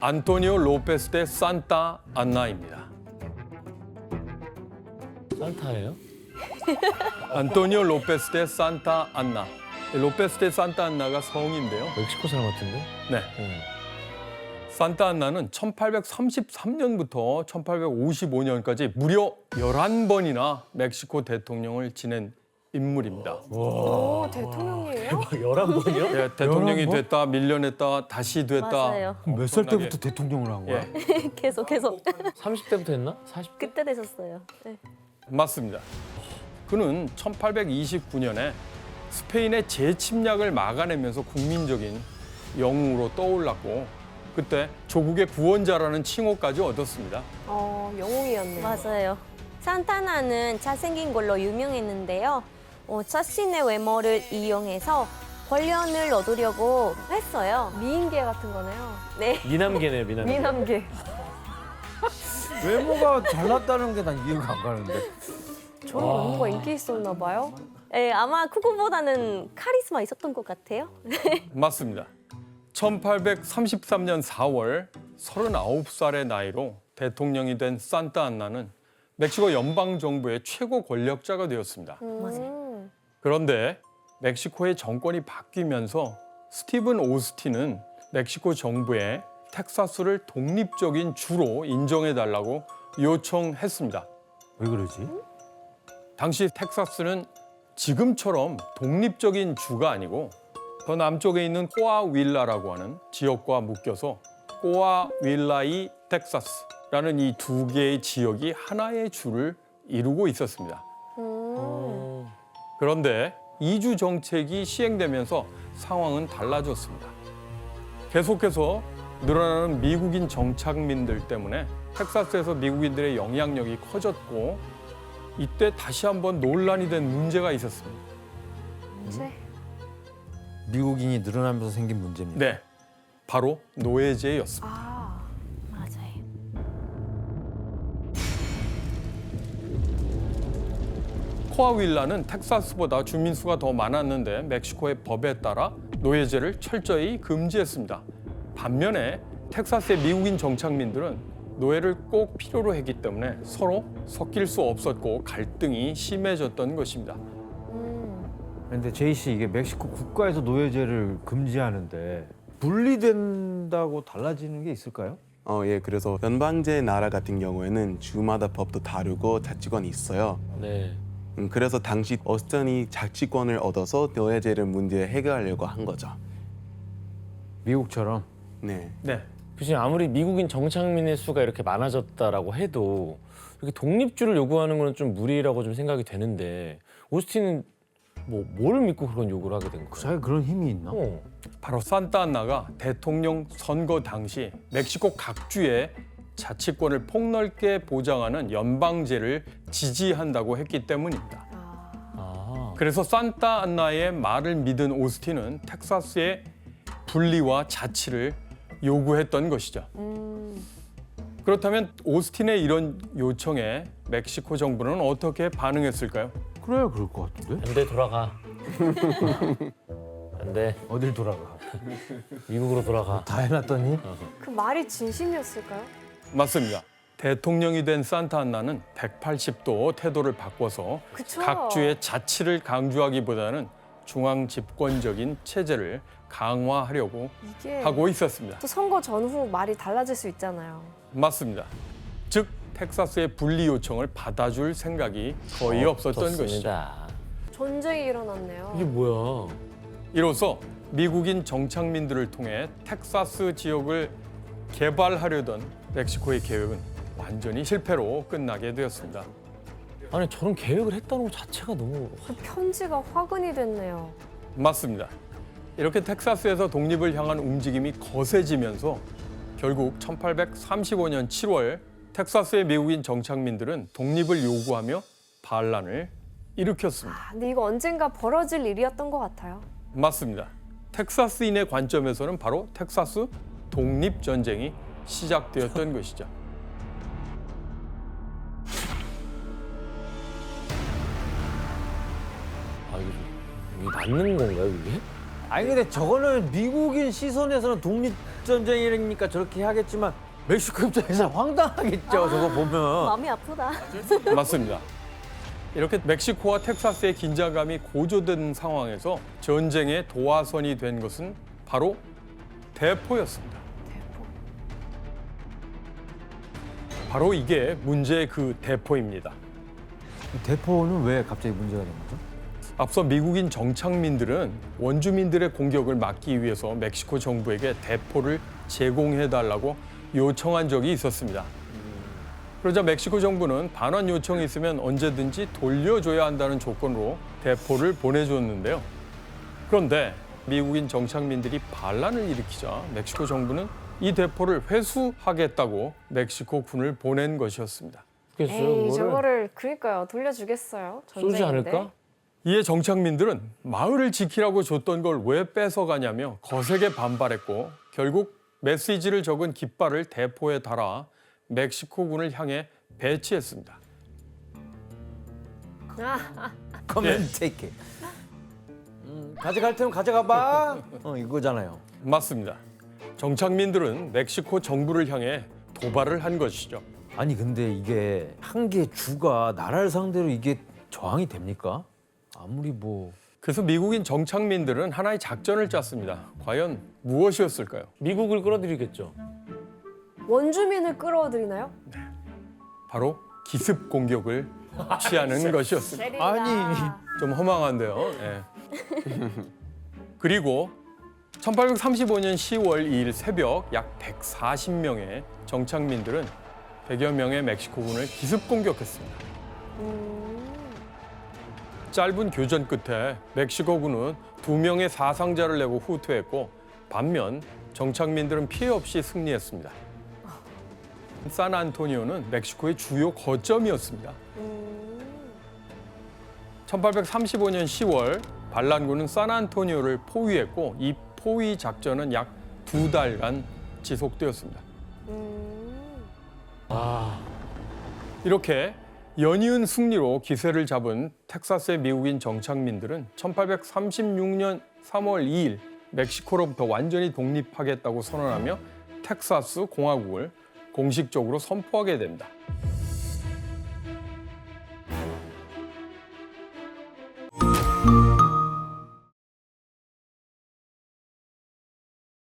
안토니오 로페스 대 산타 안나입니다. 산타예요? 안토니오 로페스 대 산타 안나. 로페스 대 산타 안나가 성인데요. 멕시코 사람 같은데? 네. 산타 안나는 1833년부터 1855년까지 무려 11번이나 멕시코 대통령을 지낸 인물입니다. 오, 대통령이에요? 11번이요? 예, 대통령이 11번? 됐다, 밀려냈다, 다시 됐다. 맞아요. 몇 살 때부터 대통령을 한 거야? 예, 계속 30대부터 했나? 40대? 그때 되셨어요. 네. 맞습니다. 그는 1829년에 스페인의 재침략을 막아내면서 국민적인 영웅으로 떠올랐고 그때 조국의 구원자라는 칭호까지 얻었습니다. 영웅이었네요. 맞아요. 산타나는 잘생긴 걸로 유명했는데요. 자신의 외모를 이용해서 권력을 얻으려고 했어요. 미인계 같은 거네요. 네. 미남계네요, 미남계. 미남계. 외모가 잘났다는 게 난 이해가 안 가는데. 저는 외모가 인기 있었나 봐요. 네, 아마 그거보다는 카리스마 있었던 것 같아요. 맞습니다. 1833년 4월 39살의 나이로 대통령이 된 산타 안나는 멕시코 연방정부의 최고 권력자가 되었습니다. 맞아요. 그런데 멕시코의 정권이 바뀌면서 스티븐 오스틴은 멕시코 정부에 텍사스를 독립적인 주로 인정해달라고 요청했습니다. 왜 그러지? 당시 텍사스는 지금처럼 독립적인 주가 아니고 더 남쪽에 있는 코아윌라라고 하는 지역과 묶여서 코아윌라이 텍사스라는 이 두 개의 지역이 하나의 주를 이루고 있었습니다. 그런데 이주 정책이 시행되면서 상황은 달라졌습니다. 계속해서 늘어나는 미국인 정착민들 때문에 텍사스에서 미국인들의 영향력이 커졌고 이때 다시 한번 논란이 된 문제가 있었습니다. 미국인이 늘어나면서 생긴 문제입니다. 네, 바로 노예제였습니다. 맞아요. 코아윌라는 텍사스보다 주민 수가 더 많았는데 멕시코의 법에 따라 노예제를 철저히 금지했습니다. 반면에 텍사스의 미국인 정착민들은 노예를 꼭 필요로 했기 때문에 서로 섞일 수 없었고 갈등이 심해졌던 것입니다. 근데 제이 씨 이게 멕시코 국가에서 노예제를 금지하는데 분리된다고 달라지는 게 있을까요? 예, 그래서 연방제 나라 같은 경우에는 주마다 법도 다르고 자치권이 있어요. 네. 그래서 당시 오스틴이 자치권을 얻어서 노예제를 문제 해결하려고 한 거죠. 미국처럼. 네. 네, 교수님, 아무리 미국인 정착민의 수가 이렇게 많아졌다라고 해도 이렇게 독립주를 요구하는 건 좀 무리라고 좀 생각이 되는데 오스틴은 뭘 믿고 그런 요구를 하게 된 거예요? 자기 그런 힘이 있나? 바로 산타 안나가 대통령 선거 당시 멕시코 각 주의 자치권을 폭넓게 보장하는 연방제를 지지한다고 했기 때문입니다. 아, 그래서 산타 안나의 말을 믿은 오스틴은 텍사스의 분리와 자치를 요구했던 것이죠. 그렇다면 오스틴의 이런 요청에 멕시코 정부는 어떻게 반응했을까요? 그래 그럴 것 같은데. 안 돼, 돌아가. 안 돼, 어딜 돌아가? 미국으로 돌아가. 다 해놨더니 그 말이 진심이었을까요? 맞습니다. 대통령이 된 산타 안나는 180도 태도를 바꿔서 그쵸. 각 주의 자치를 강조하기보다는 중앙 집권적인 체제를 강화하려고 이게 하고 있었습니다. 또 선거 전후 말이 달라질 수 있잖아요. 맞습니다. 즉 텍사스의 분리 요청을 받아줄 생각이 거의 없었던 것이죠. 좋습니다. 전쟁이 일어났네요. 이게 뭐야? 이로써 미국인 정착민들을 통해 텍사스 지역을 개발하려던 멕시코의 계획은 완전히 실패로 끝나게 되었습니다. 아니, 저런 계획을 했다는 것 자체가 너무 그 편지가 화근이 됐네요. 맞습니다. 이렇게 텍사스에서 독립을 향한 움직임이 거세지면서 결국 1835년 7월 텍사스의 미국인 정착민들은 독립을 요구하며 반란을 일으켰습니다. 근데 이거 언젠가 벌어질 일이었던 것 같아요. 맞습니다. 텍사스인의 관점에서는 바로 텍사스 독립전쟁이 시작되었던 것이죠. 이게 맞는 건가요, 이게? 아니 근데 저거는 미국인 시선에서는 독립전쟁이니까 저렇게 하겠지만 멕시코 입장에서는 황당하겠죠. 저거 보면. 마음이 아프다. 맞습니다. 이렇게 멕시코와 텍사스의 긴장감이 고조된 상황에서 전쟁의 도화선이 된 것은 바로 대포였습니다. 대포. 바로 이게 문제의 그 대포입니다. 대포는 왜 갑자기 문제가 된 거죠? 앞서 미국인 정착민들은 원주민들의 공격을 막기 위해서 멕시코 정부에게 대포를 제공해달라고 요청한 적이 있었습니다. 그러자 멕시코 정부는 반환 요청이 있으면 언제든지 돌려줘야 한다는 조건으로 대포를 보내줬는데요. 그런데 미국인 정착민들이 반란을 일으키자 멕시코 정부는 이 대포를 회수하겠다고 멕시코 군을 보낸 것이었습니다. 그래서 에이, 저거를 그러니까요. 돌려주겠어요. 쏘지 전쟁인데. 않을까? 이에 정착민들은 마을을 지키라고 줬던 걸 왜 뺏어가냐며 거세게 반발했고 결국 메시지를 적은 깃발을 대포에 달아 멕시코군을 향해 배치했습니다. 커맨 테이크. 가져갈 테면 가져가 봐. 이거잖아요. 맞습니다. 정착민들은 멕시코 정부를 향해 도발을 한 것이죠. 아니 근데 이게 한 개 주가 나라를 상대로 이게 저항이 됩니까? 아무리 뭐 그래서 미국인 정착민들은 하나의 작전을 짰습니다. 과연 무엇이었을까요? 미국을 끌어들이겠죠. 원주민을 끌어들이나요? 바로 기습 공격을 취하는 것이었습니다. 아니. 좀 허망한데요. 예. 그리고 1835년 10월 2일 새벽 약 140명의 정착민들은 100여 명의 멕시코군을 기습 공격했습니다. 짧은 교전 끝에 멕시코군은 2명의 사상자를 내고 후퇴했고 반면 정착민들은 피해 없이 승리했습니다. 산안토니오는 멕시코의 주요 거점이었습니다. 1835년 10월 반란군은 산안토니오를 포위했고 이 포위 작전은 약 2달간 지속되었습니다. 이렇게 연이은 승리로 기세를 잡은 텍사스의 미국인 정착민들은 1836년 3월 2일 멕시코로부터 완전히 독립하겠다고 선언하며 텍사스 공화국을 공식적으로 선포하게 됩니다.